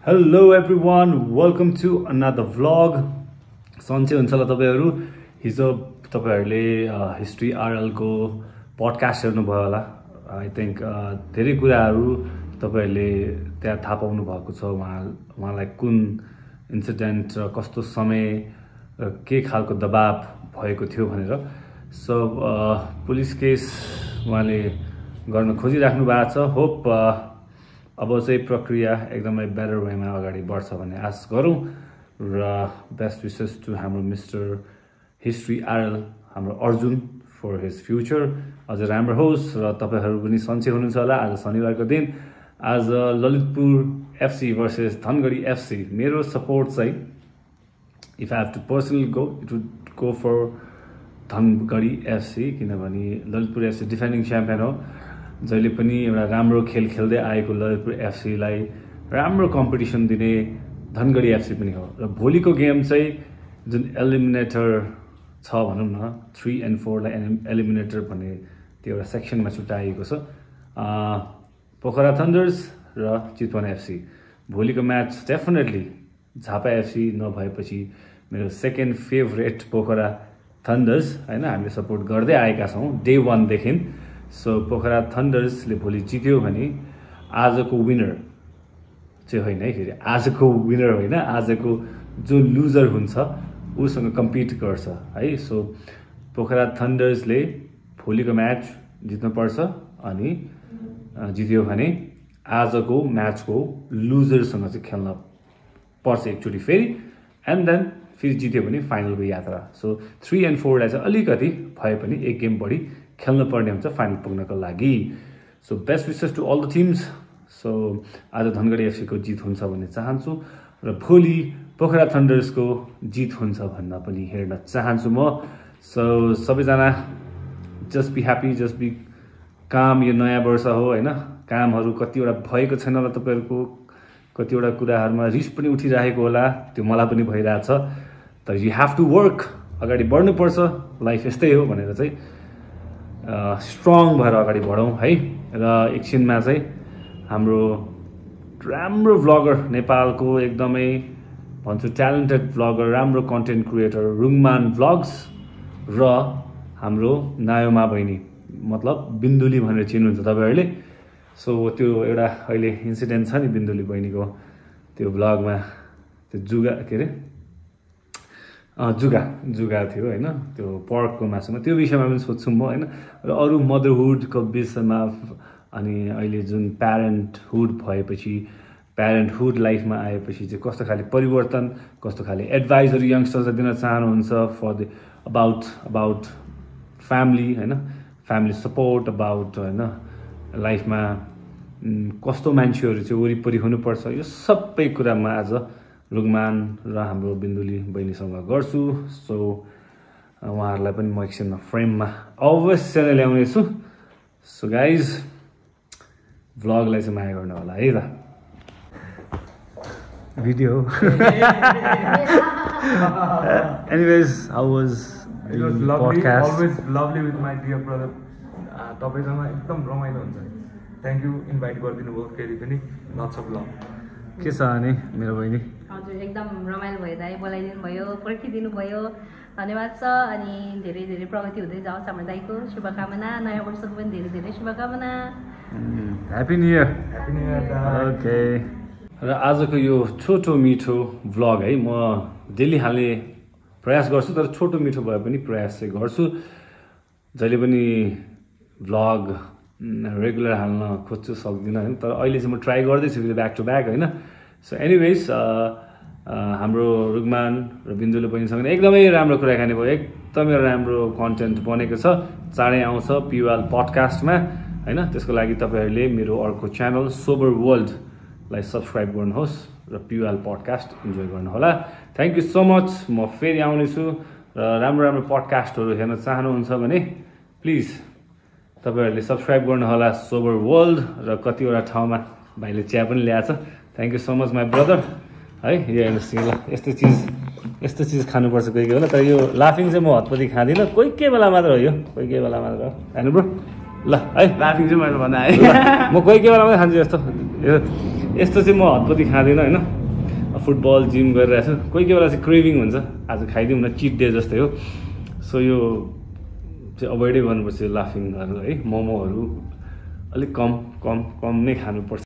Hello everyone, welcome to another vlog. सन्चै हुन्छ होला तपाईहरु हिजो तपाईहरुले हिस्ट्री आरएल को पडकास्ट हेर्नुभयो होला आई थिंक धेरै कुराहरु तपाईहरुले त्यहाँ थाहा पाउनु भएको छ उहाँलाई कुन इन्सिडेन्ट र कस्तो समय के खालको दबाव भएको थियो भनेर सो पुलिस केस उहाँले गर्न खोजिराख्नु भएको छ होप अब चाहिँ प्रक्रिया एकदमै बेटर वेमा अगाडि बढ्छ भन्ने आश गरौँ र बेस्ट विशेस टु हाम्रो मिस्टर हिस्ट्री आरएल हाम्रो अर्जुन फर हिज फ्युचर अझ राम्रो होस् र तपाईहरु पनि सन्चै हुनुहुन्छ होला आज शनिबारको दिन आज Lalitpur FC versus Dhangadhi FC मेरो सपोर्ट चाहिँ if I have to personally go it would go for Dhangadhi FC किनभने ललितपुर एफसी डिफेन्डिङ च्याम्पियन हो जहिले पनि एउटा राम्रो खेल खेल्दै आएको ललितपुर एफसी लाई राम्रो कम्पिटिसन दिने धनगढी एफसी पनि हो र भोलिको गेम चाहिँ जुन एलिमिनेटर छ भनौं न 3 and 4 लाई एलिमिनेटर भन्ने त्यो एउटा सेक्सनमा छुट्याएको छ पोखरा थन्डर्स र चितवन एफसी भोलिको म्याच डेफिनेटली झापा एफसी नभएपछि मेरो सेकेन्ड फेभरेट पोखरा थन्डर्स हैन हामीले सपोर्ट गर्दै आएका छौं डे 1 देखि सो पोखरा थन्डर्सले भोलि जित्यो भने आजको विनर चाहिँ होइन है फेरि आजको विनर होइन आजको जो लुजर हुन्छ उसँग कम्पिट गर्छ है सो पोखरा थन्डर्सले भोलिको म्याच जित्नु पर्छ अनि जित्यो भने आजको म्याचको लुजरसँग चाहिँ खेल्न पर्छ एकचोटि फेरि एन्ड देन फेरि जित्यो भने फाइनलको यात्रा सो 3 and 4 लाई चाहिँ अलिकति भए पनि एक गेम बढी खेल्न पर्ने हुन्छ फाइनल पुग्नको लागि so best wishes to all the teams so आज धनगढी एफसी को जित हुन्छ भन्ने चाहन्छु र भोलि पोखरा थन्डर्सको जित हुन्छ भन्न पनि हेर्न चाहन्छु म सो सबैजना just be happy just be calm यो नयाँ वर्ष हो हैन कामहरु कतिवटा भएको छैन होला तपाईहरुको कतिवटा कुराहरुमा रिस पनि उठिरहेको होला त्यो मलाई पनि भइराछ तर यु ह्याभ टु वर्क अगाडि बढ्नु पर्छ लाइफ यस्तै हो भनेर चाहिँ स्ट्रङ भएर अगाडि बढौं है र एकछिनमा चाहिँ हाम्रो राम्रो भ्लगर नेपालको एकदमै भन्छु ट्यालेन्टेड भ्लगर राम्रो कन्टेन्ट क्रिएटर रुङमान भ्लग्स र हाम्रो नायोमा बहिनी मतलब बिन्दुली भनेर चिन्नुहुन्छ तपाईहरुले सो त्यो एउटा अहिले इन्सिडेन्ट छ नि बिन्दुली बहिनीको त्यो भ्लगमा त्यो जुगा के रे जुगा थियो हैन त्यो पर्कको मासुमा त्यो विषयमा पनि सोध्छु म हैन र अरु मदरहुडको विषयमा अनि अहिले जुन प्यारेन्टहुड भएपछि प्यारेन्टहुड लाइफमा आएपछि चाहिँ कस्तो खाले परिवर्तन कस्तो खाले एडभाइजहरु यंगस्टर्सलाई दिन चाहनुहुन्छ फर द अबाउट फ्यामिली हैन फ्यामिली सपोर्ट अबाउट हैन लाइफमा कस्तो मान्छेहरु चाहिँ वरिपरि हुनुपर्छ यो सबै कुरामा आज रुङमान र हाम्रो बिन्दुली बहिनीसँग गर्छु सो उहाँहरुलाई पनि म एकछिनमा फ्रेममा अवश्य नै ल्याउने छु सो गाइज भ्लगलाई चाहिँ माया गर्नु होला है त video anyways how was it was lovely podcast? Always lovely with my dear brother तपाईसँग एकदम रमाइलो हुन्छ थ्यांक यू इन्भाइट गरिदिनु भयो फेरि पनि लट्स अफ लभ के छ अनि मेरो बहिनी हजुर एकदम रमाइलो भयो दाइ बोलाइदिनु भयो पर्खिदिनु भयो धन्यवाद छ अनि धेरै धेरै प्रगति हुँदै जाओस् हाम्रो दाइको शुभकामना नयाँ वर्षको पनि धेरै धेरै शुभकामना ह्यापी न्यू इयर ओके र आजको यो छोटो मिठो भ्लग है म डेली हाल्ने प्रयास गर्छु तर छोटो मिठो भए पनि प्रयास चाहिँ गर्छु जहिले पनि भ्लग रेगुलर हाल्न खोज्छु सक्दिनँ हैन तर अहिले चाहिँ म ट्राई गर्दैछु ब्याक टु ब्याक हैन सो एनीवेज हाम्रो रुगमान र बिन्दुले बहिनीसँग एकदमै राम्रो कुराकानी भयो एकदमै राम्रो कन्टेन्ट बनेको छ चाँडै आउँछ पिवाल पडकास्टमा हैन त्यसको लागि तपाईहरुले मेरो अर्को च्यानल सोबर वर्ल्ड लाई सब्स्क्राइब गर्नुहोस् र पिवाल पडकास्ट इन्जोय गर्नु होला थ्यांक यू सो मच म फेरि आउने छु र राम्रो राम्रो पडकास्टहरु हेर्न चाहनुहुन्छ भने प्लिज तपाईहरुले सब्स्क्राइब गर्नु होला सोबर वर्ल्ड र कतिवटा ठाउँमा भाइले चिया पनि ल्याएछ thank you so much my brother है यो हेर्नुस् ल यस्तो चीज खानुपर्छ कोही कोही बेला तर यो लाफिङ चाहिँ म हतपति खाँदिनँ कोही कोही बेला मात्र हो यो कोही कोही बेला मात्र हो हैन ब्रो ल है लाफिङ चाहिँ मैले भन्दा है म कोही कोही बेला मात्रै खान्छु यस्तो यस्तो चाहिँ म हतपति खाँदिनँ होइन फुटबल जिम गरिरहेको छु कोही बेला चाहिँ क्रेभिङ हुन्छ आज खाइदिउँ न चिट डे जस्तै हो सो यो चाहिँ अभोइडै गर्नुपर्छ लाफिङहरू है मोमोहरू अलिक कम नै खानुपर्छ